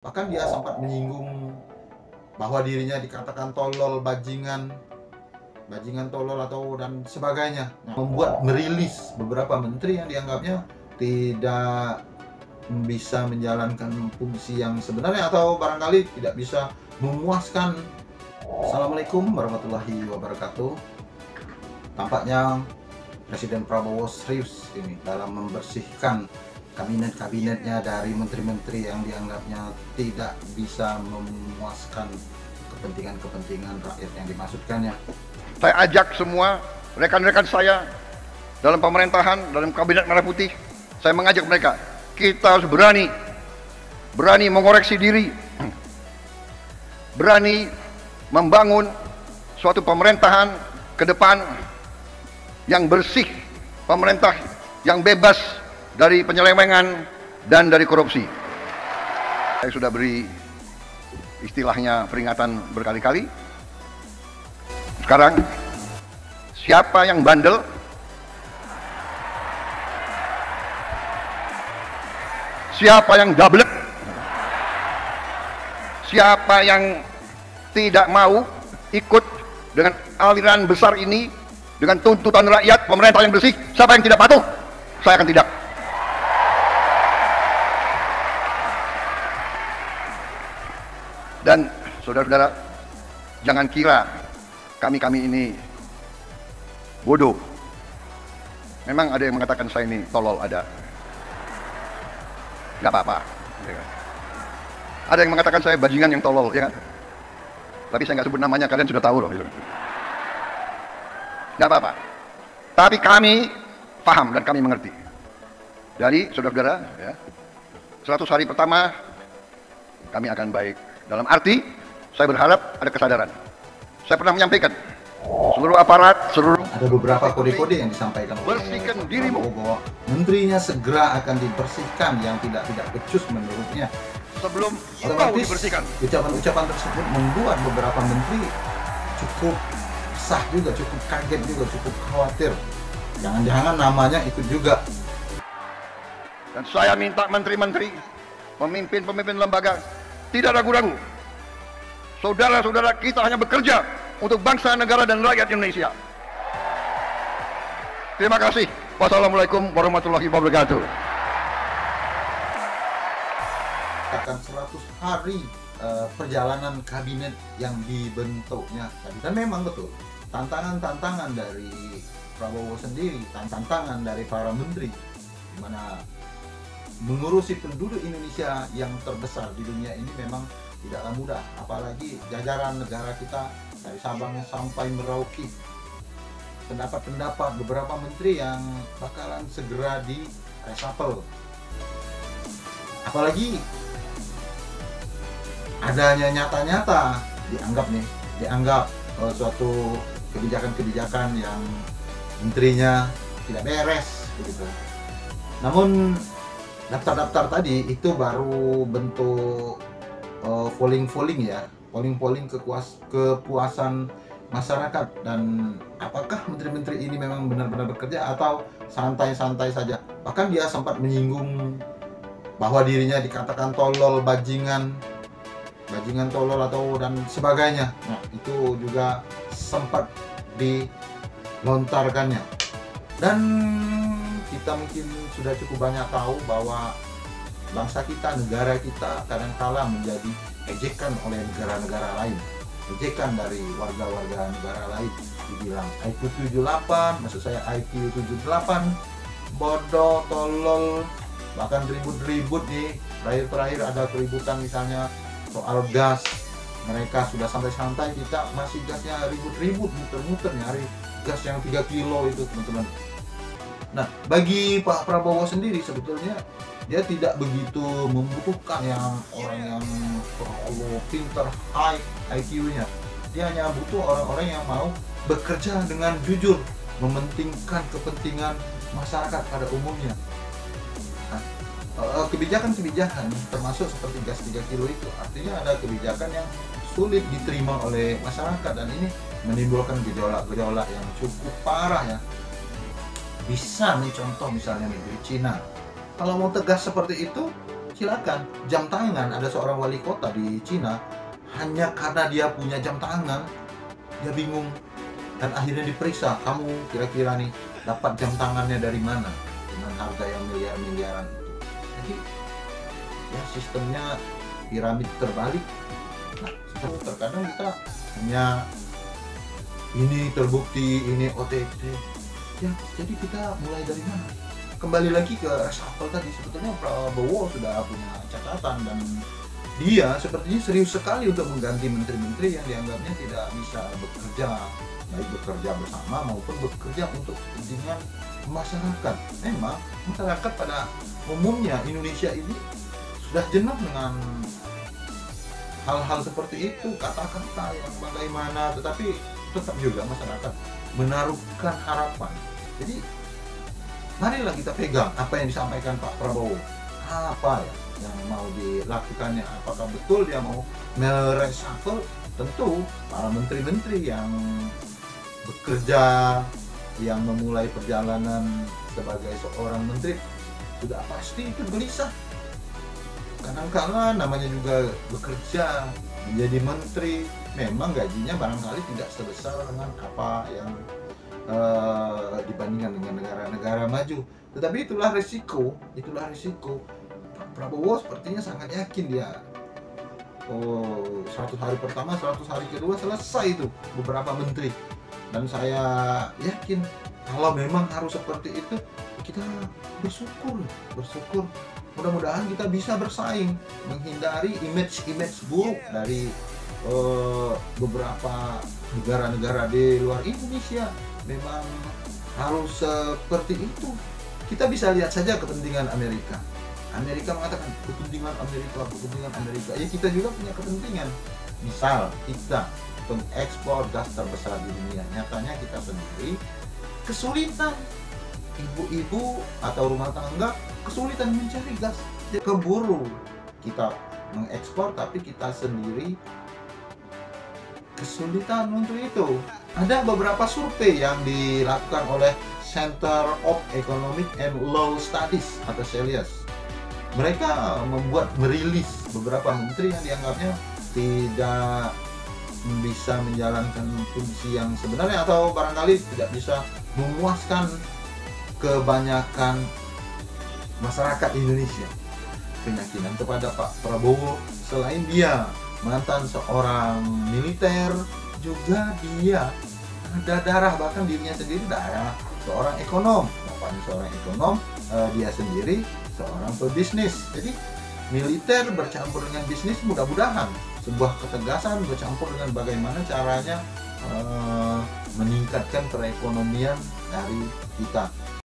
Bahkan dia sempat menyinggung bahwa dirinya dikatakan tolol, bajingan tolol atau dan sebagainya. Membuat merilis beberapa menteri yang dianggapnya tidak bisa menjalankan fungsi yang sebenarnya atau barangkali tidak bisa memuaskan. Assalamualaikum warahmatullahi wabarakatuh. Tampaknya Presiden Prabowo serius ini dalam membersihkan kabinet-kabinetnya dari menteri-menteri yang dianggapnya tidak bisa memuaskan kepentingan rakyat yang dimaksudkannya. Saya ajak semua rekan-rekan saya dalam pemerintahan, dalam kabinet merah putih, saya mengajak mereka, kita harus berani mengoreksi diri, berani membangun suatu pemerintahan ke depan yang bersih, pemerintah yang bebas dari penyelewengan dan dari korupsi. Saya sudah beri istilahnya peringatan berkali-kali. Sekarang siapa yang bandel, siapa yang gablek, siapa yang tidak mau ikut dengan aliran besar ini, dengan tuntutan rakyat, pemerintah yang bersih, siapa yang tidak patuh, saya akan tidak. Dan saudara-saudara, jangan kira kami ini bodoh. Memang ada yang mengatakan saya ini tolol, ada. Nggak apa-apa. Ada yang mengatakan saya bajingan yang tolol, ya kan? Tapi saya nggak sebut namanya, kalian sudah tahu loh. Nggak apa-apa. Tapi kami paham dan kami mengerti. Dari saudara-saudara, ya, 100 hari pertama kami akan baik. Dalam arti, saya berharap ada kesadaran. Saya pernah menyampaikan, seluruh aparat, ada beberapa kode-kode yang disampaikan bersihkan dirimu, bahwa menterinya segera akan dibersihkan yang tidak becus menurutnya. Sebelum otomatis dibersihkan. Ucapan tersebut membuat beberapa menteri cukup resah juga, cukup kaget juga, cukup khawatir. Jangan-jangan namanya ikut juga. Dan saya minta menteri-menteri, pemimpin lembaga, tidak ragu-ragu. Saudara-saudara kita hanya bekerja untuk bangsa, negara, dan rakyat Indonesia. Terima kasih. Wassalamualaikum warahmatullahi wabarakatuh. Akan 100 hari perjalanan kabinet yang dibentuknya tadi. Dan memang betul, tantangan dari Prabowo sendiri, tantangan dari para menteri, di mana mengurusi penduduk Indonesia yang terbesar di dunia ini memang tidaklah mudah, apalagi jajaran negara kita dari Sabang sampai Merauke. Pendapat beberapa menteri yang bakalan segera di reshuffle, apalagi adanya nyata-nyata dianggap suatu kebijakan yang menterinya tidak beres begitu. Namun daftar tadi itu baru bentuk polling ya, polling kepuasan masyarakat, dan apakah menteri-menteri ini memang benar-benar bekerja atau santai-santai saja. Bahkan dia sempat menyinggung bahwa dirinya dikatakan tolol, bajingan tolol atau dan sebagainya. Nah, itu juga sempat dilontarkannya. Dan kita mungkin sudah cukup banyak tahu bahwa bangsa kita, negara kita kadang-kala menjadi ejekan oleh negara-negara lain, ejekan dari warga-warga negara lain. Dibilang IQ 78, maksud saya IQ 78, bodoh, tolol, bahkan ribut nih. Terakhir ada keributan misalnya soal gas, mereka sudah santai-santai, kita masih gasnya ribut muter-muter nyari gas yang 3 kilo itu, teman-teman. Nah, bagi Pak Prabowo sendiri sebetulnya dia tidak begitu membutuhkan orang yang pinter, high IQ-nya. Dia hanya butuh orang-orang yang mau bekerja dengan jujur, mementingkan kepentingan masyarakat pada umumnya. Nah, kebijakan termasuk seperti gas 3 kilo itu, artinya ada kebijakan yang sulit diterima oleh masyarakat, dan ini menimbulkan gejolak yang cukup parah ya. Bisa nih contoh misalnya negeri Cina, kalau mau tegas seperti itu, silakan. Jam tangan, ada seorang wali kota di Cina, hanya karena dia punya jam tangan, dia bingung. Dan akhirnya diperiksa, kamu kira-kira nih dapat jam tangannya dari mana? Dengan harga yang miliar-miliaran itu. Jadi, ya sistemnya piramid terbalik. Nah, terkadang kita hanya ini terbukti, ini OTT. Ya, jadi kita mulai dari mana? Kembali lagi ke reshuffle tadi, sebetulnya Prabowo sudah punya catatan dan dia sepertinya serius sekali untuk mengganti menteri-menteri yang dianggapnya tidak bisa bekerja, baik bekerja bersama maupun bekerja untuk kepentingan masyarakat. Memang masyarakat pada umumnya Indonesia ini sudah jenuh dengan hal-hal seperti itu, kata-kata yang bagaimana, tetapi tetap juga masyarakat menaruhkan harapan. Jadi marilah kita pegang apa yang disampaikan Pak Prabowo. Apa ya yang mau dilakukannya? Apakah betul dia mau mereshuffle? Tentu para menteri-menteri yang bekerja, yang memulai perjalanan sebagai seorang menteri sudah pasti itu gelisah. Kadang-kala namanya juga bekerja menjadi menteri, memang gajinya barangkali tidak sebesar dengan apa yang dibandingkan dengan negara-negara maju. Tetapi itulah risiko. Pak Prabowo sepertinya sangat yakin dia. 100 hari pertama, 100 hari kedua selesai itu beberapa menteri. Dan saya yakin kalau memang harus seperti itu, kita bersyukur. Mudah-mudahan kita bisa bersaing, menghindari image-image buruk dari beberapa negara-negara di luar Indonesia. Memang harus seperti itu. Kita bisa lihat saja kepentingan Amerika. Amerika mengatakan kepentingan Amerika. Ya, kita juga punya kepentingan. Misal kita pengekspor gas terbesar di dunia, nyatanya kita sendiri kesulitan. Ibu-ibu atau rumah tangga kesulitan mencari gas. Keburu kita mengekspor, tapi kita sendiri kesulitan untuk itu. Ada beberapa survei yang dilakukan oleh Center of Economic and Law Studies atau CELIAS. Mereka merilis beberapa menteri yang dianggapnya tidak bisa menjalankan fungsi yang sebenarnya atau barangkali tidak bisa memuaskan kebanyakan masyarakat Indonesia. Keyakinan kepada Pak Prabowo, selain dia mantan seorang militer, juga dia ada darah, bahkan dirinya sendiri darah seorang ekonom. Bapaknya seorang ekonom, dia sendiri seorang pebisnis. Jadi militer bercampur dengan bisnis, mudah-mudahan sebuah ketegasan bercampur dengan bagaimana caranya meningkatkan perekonomian dari kita.